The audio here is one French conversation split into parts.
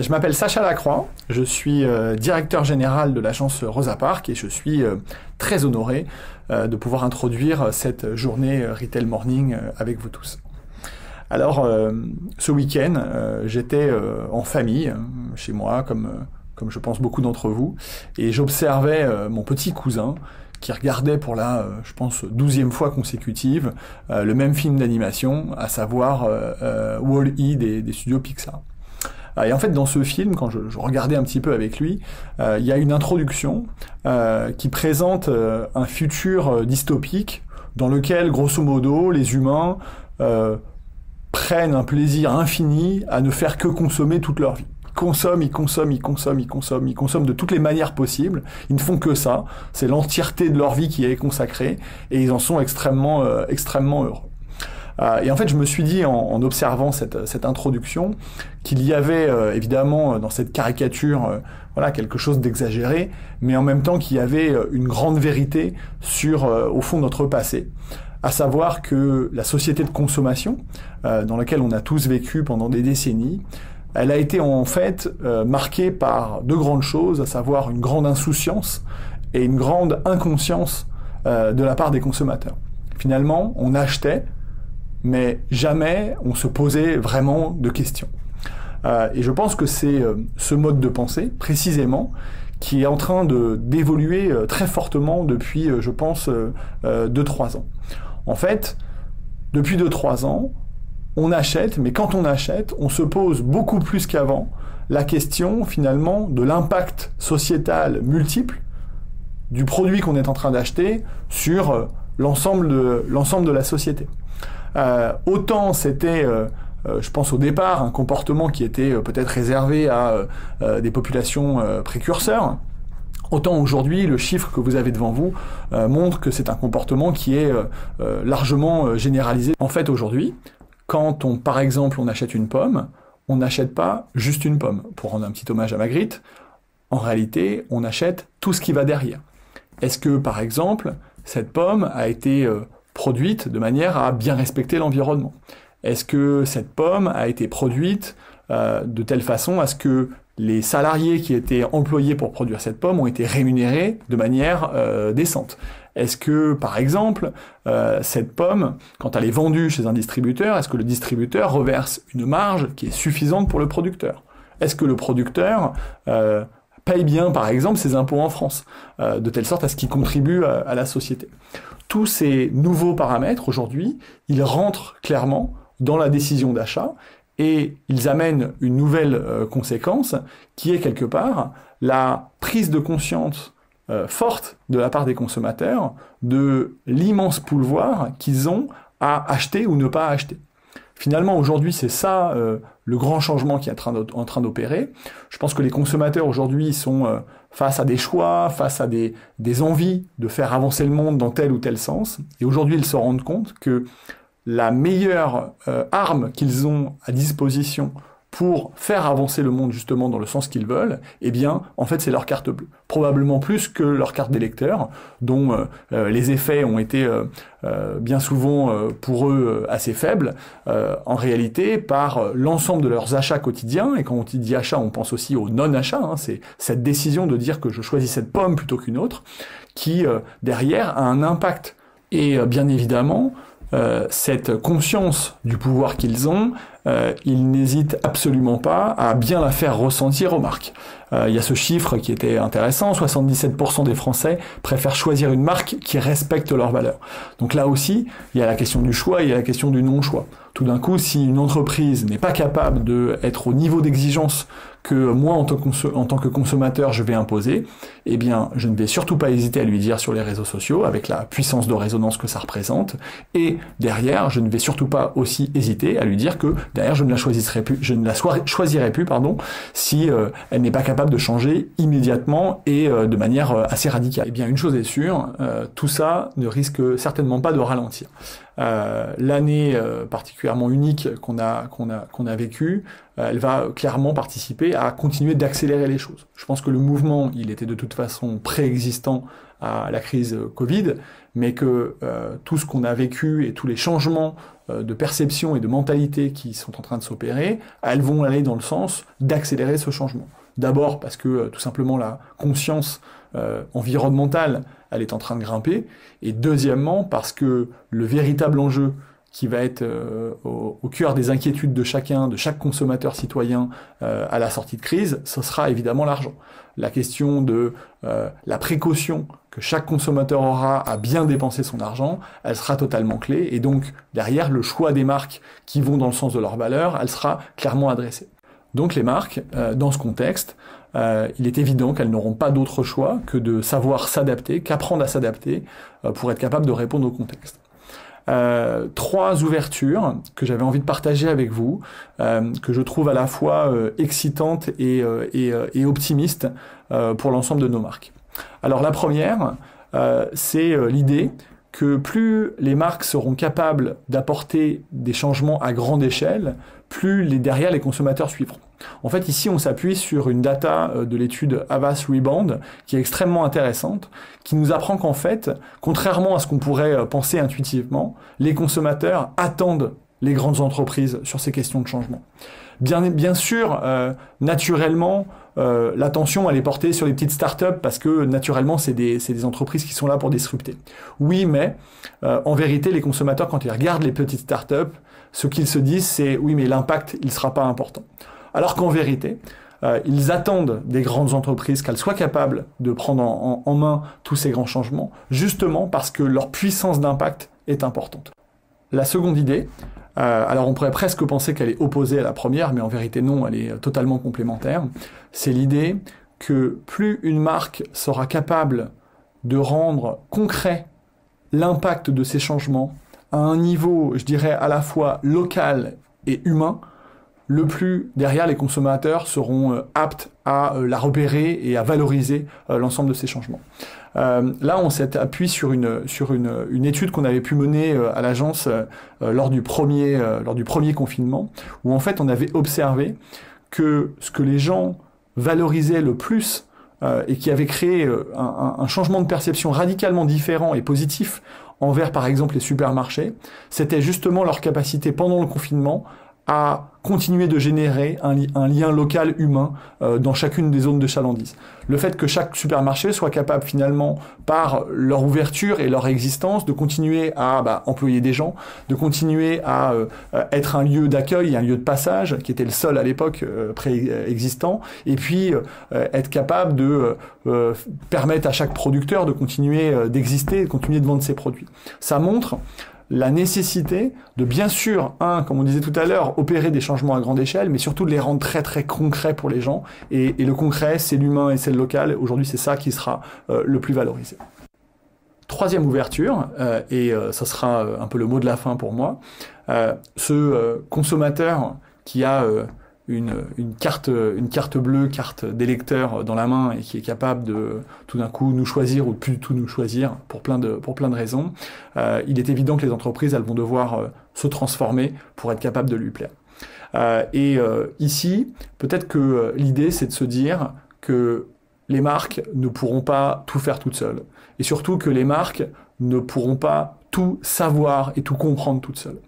Je m'appelle Sacha Lacroix, je suis directeur général de l'agence Rosa Parks et je suis très honoré de pouvoir introduire cette journée Retail Morning avec vous tous. Alors, ce week-end, j'étais en famille, chez moi, comme je pense beaucoup d'entre vous, et j'observais mon petit cousin qui regardait pour la, je pense, 12e fois consécutive, le même film d'animation, à savoir Wall-E des studios Pixar. Et en fait, dans ce film, quand je regardais un petit peu avec lui, il y a une introduction qui présente un futur dystopique dans lequel, grosso modo, les humains prennent un plaisir infini à ne faire que consommer toute leur vie. Ils consomment de toutes les manières possibles. Ils ne font que ça. C'est l'entièreté de leur vie qui est consacrée et ils en sont extrêmement heureux. Et en fait, je me suis dit, en observant cette introduction, qu'il y avait évidemment dans cette caricature voilà, quelque chose d'exagéré, mais en même temps qu'il y avait une grande vérité sur, au fond, notre passé. À savoir que la société de consommation, dans laquelle on a tous vécu pendant des décennies, elle a été en fait marquée par deux grandes choses, à savoir une grande insouciance et une grande inconscience de la part des consommateurs. Finalement, on achetait, mais jamais on se posait vraiment de questions. Et je pense que c'est ce mode de pensée, précisément, qui est en train d'évoluer très fortement depuis, je pense, 2-3 ans. En fait, depuis 2-3 ans, on achète, mais quand on achète, on se pose beaucoup plus qu'avant la question, finalement, de l'impact sociétal multiple du produit qu'on est en train d'acheter sur l'ensemble de la société. Autant c'était, je pense au départ, un comportement qui était peut-être réservé à des populations précurseurs, autant aujourd'hui, le chiffre que vous avez devant vous montre que c'est un comportement qui est largement généralisé. En fait, aujourd'hui, quand par exemple, on achète une pomme, on n'achète pas juste une pomme. Pour rendre un petit hommage à Magritte, en réalité, on achète tout ce qui va derrière. Est-ce que, par exemple, cette pomme a été produite de manière à bien respecter l'environnement? Est-ce que cette pomme a été produite de telle façon à ce que les salariés qui étaient employés pour produire cette pomme ont été rémunérés de manière décente? Est-ce que, par exemple, cette pomme, quand elle est vendue chez un distributeur, est-ce que le distributeur reverse une marge qui est suffisante pour le producteur? Est-ce que le producteur paye bien, par exemple, ses impôts en France, de telle sorte à ce qu'il contribue à la société? Tous ces nouveaux paramètres, aujourd'hui, ils rentrent clairement dans la décision d'achat et ils amènent une nouvelle conséquence qui est quelque part la prise de conscience forte de la part des consommateurs de l'immense pouvoir qu'ils ont à acheter ou ne pas acheter. Finalement, aujourd'hui, c'est ça le grand changement qui est en train d'opérer. Je pense que les consommateurs aujourd'hui sont face à des choix, face à des envies de faire avancer le monde dans tel ou tel sens. Et aujourd'hui, ils se rendent compte que la meilleure arme qu'ils ont à disposition pour faire avancer le monde justement dans le sens qu'ils veulent, eh bien, en fait, c'est leur carte bleue. Probablement plus que leur carte d'électeur, dont les effets ont été bien souvent pour eux assez faibles, en réalité, par l'ensemble de leurs achats quotidiens. Et quand on dit achat, on pense aussi au non-achat. Hein, c'est cette décision de dire que je choisis cette pomme plutôt qu'une autre, qui, derrière, a un impact. Et bien évidemment, cette conscience du pouvoir qu'ils ont, ils n'hésitent absolument pas à bien la faire ressentir aux marques. Il y a ce chiffre qui était intéressant, 77% des Français préfèrent choisir une marque qui respecte leurs valeurs. Donc là aussi, il y a la question du choix et il y a la question du non-choix. Tout d'un coup, si une entreprise n'est pas capable d'être au niveau d'exigence que moi, en tant que consommateur, je vais imposer, eh bien, je ne vais surtout pas hésiter à lui dire sur les réseaux sociaux, avec la puissance de résonance que ça représente, et derrière, je ne vais surtout pas aussi hésiter à lui dire que derrière, je ne la choisirai plus, si elle n'est pas capable de changer immédiatement et de manière assez radicale. Eh bien, une chose est sûre, tout ça ne risque certainement pas de ralentir. L'année particulièrement unique qu'on a vécue, elle va clairement participer à continuer d'accélérer les choses. Je pense que le mouvement, il était de toute façon préexistant à la crise Covid, mais que tout ce qu'on a vécu et tous les changements de perception et de mentalité qui sont en train de s'opérer, elles vont aller dans le sens d'accélérer ce changement. D'abord parce que tout simplement la conscience environnementale, elle est en train de grimper, et deuxièmement parce que le véritable enjeu qui va être au cœur des inquiétudes de chacun, de chaque consommateur citoyen à la sortie de crise, ce sera évidemment l'argent. La question de la précaution que chaque consommateur aura à bien dépenser son argent, elle sera totalement clé, et donc derrière, le choix des marques qui vont dans le sens de leurs valeurs, elle sera clairement adressée. Donc les marques, dans ce contexte, il est évident qu'elles n'auront pas d'autre choix que de savoir s'adapter, qu'apprendre à s'adapter pour être capable de répondre au contexte. 3 ouvertures que j'avais envie de partager avec vous, que je trouve à la fois excitantes et optimistes pour l'ensemble de nos marques. Alors la première, c'est l'idée que plus les marques seront capables d'apporter des changements à grande échelle, plus derrière les consommateurs suivront. En fait, ici, on s'appuie sur une data de l'étude Havas Rebound qui est extrêmement intéressante, qui nous apprend qu'en fait, contrairement à ce qu'on pourrait penser intuitivement, les consommateurs attendent les grandes entreprises sur ces questions de changement. Bien sûr, naturellement, l'attention elle est portée sur les petites startups parce que naturellement c'est des entreprises qui sont là pour disrupter. Oui, mais en vérité, les consommateurs, quand ils regardent les petites startups, ce qu'ils se disent, c'est oui, mais l'impact il sera pas important. Alors qu'en vérité, ils attendent des grandes entreprises qu'elles soient capables de prendre en main tous ces grands changements, justement parce que leur puissance d'impact est importante. La seconde idée, alors on pourrait presque penser qu'elle est opposée à la première, mais en vérité non, elle est totalement complémentaire. C'est l'idée que plus une marque sera capable de rendre concret l'impact de ces changements à un niveau, je dirais, à la fois local et humain, le plus derrière les consommateurs seront aptes à la repérer et à valoriser l'ensemble de ces changements. Là, on s'appuie sur une étude qu'on avait pu mener à l'agence lors du premier confinement, où en fait on avait observé que ce que les gens valorisaient le plus et qui avait créé un changement de perception radicalement différent et positif envers par exemple les supermarchés, c'était justement leur capacité pendant le confinement à continuer de générer un lien local humain dans chacune des zones de chalandise. Le fait que chaque supermarché soit capable finalement, par leur ouverture et leur existence, de continuer à employer des gens, de continuer à être un lieu d'accueil, un lieu de passage, qui était le seul à l'époque préexistant, et puis être capable de permettre à chaque producteur de continuer d'exister, de continuer de vendre ses produits. Ça montre la nécessité de, bien sûr, comme on disait tout à l'heure, opérer des changements à grande échelle, mais surtout de les rendre très très concrets pour les gens. Et le concret, c'est l'humain et c'est le local. Aujourd'hui, c'est ça qui sera le plus valorisé. Troisième ouverture, et ça sera un peu le mot de la fin pour moi, ce consommateur qui a une carte bleue, carte d'électeur dans la main et qui est capable de tout d'un coup nous choisir ou de plus du tout nous choisir pour plein de raisons, il est évident que les entreprises elles vont devoir se transformer pour être capables de lui plaire. Ici, peut-être que l'idée c'est de se dire que les marques ne pourront pas tout faire toutes seules et surtout que les marques ne pourront pas tout savoir et tout comprendre toutes seules.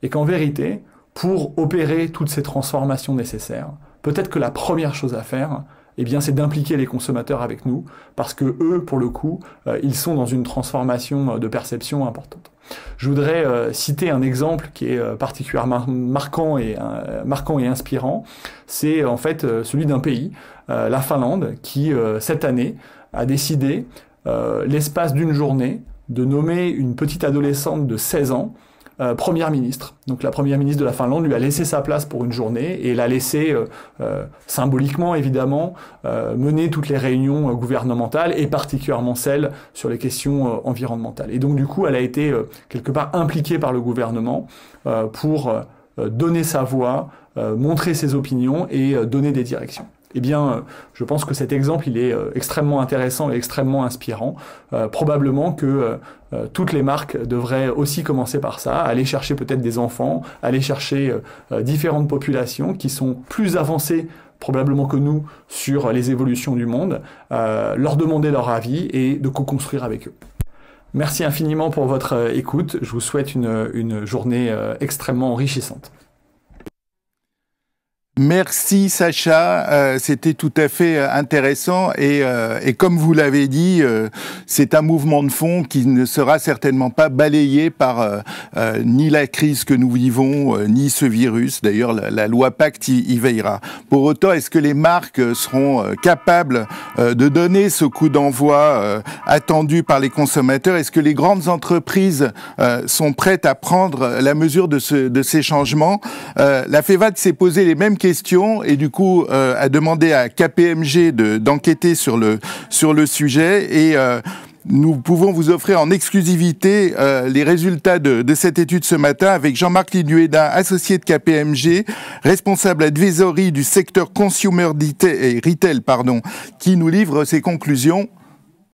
Et qu'en vérité, pour opérer toutes ces transformations nécessaires, peut-être que la première chose à faire, eh bien, c'est d'impliquer les consommateurs avec nous, parce que eux, pour le coup, ils sont dans une transformation de perception importante. Je voudrais citer un exemple qui est particulièrement marquant et inspirant. C'est en fait celui d'un pays, la Finlande, qui cette année a décidé, l'espace d'une journée, de nommer une petite adolescente de 16 ans première ministre. Donc la première ministre de la Finlande lui a laissé sa place pour une journée et l'a laissé symboliquement évidemment mener toutes les réunions gouvernementales et particulièrement celles sur les questions environnementales. Et donc du coup elle a été quelque part impliquée par le gouvernement pour donner sa voix, montrer ses opinions et donner des directions. Eh bien, je pense que cet exemple, il est extrêmement intéressant et extrêmement inspirant. Probablement que toutes les marques devraient aussi commencer par ça, aller chercher peut-être des enfants, aller chercher différentes populations qui sont plus avancées probablement que nous sur les évolutions du monde, leur demander leur avis et de co-construire avec eux. Merci infiniment pour votre écoute. Je vous souhaite une journée extrêmement enrichissante. Merci Sacha, c'était tout à fait intéressant et comme vous l'avez dit, c'est un mouvement de fond qui ne sera certainement pas balayé par ni la crise que nous vivons, ni ce virus. D'ailleurs, la loi Pacte y veillera. Pour autant, est-ce que les marques seront capables de donner ce coup d'envoi attendu par les consommateurs? Est-ce que les grandes entreprises sont prêtes à prendre la mesure de ces changements? La FEVAD s'est posé les mêmes questions et du coup a demandé à KPMG d'enquêter sur le sujet et nous pouvons vous offrir en exclusivité les résultats de cette étude ce matin avec Jean-Marc Liduédin, associé de KPMG, responsable advisory du secteur consumer retail, qui nous livre ses conclusions.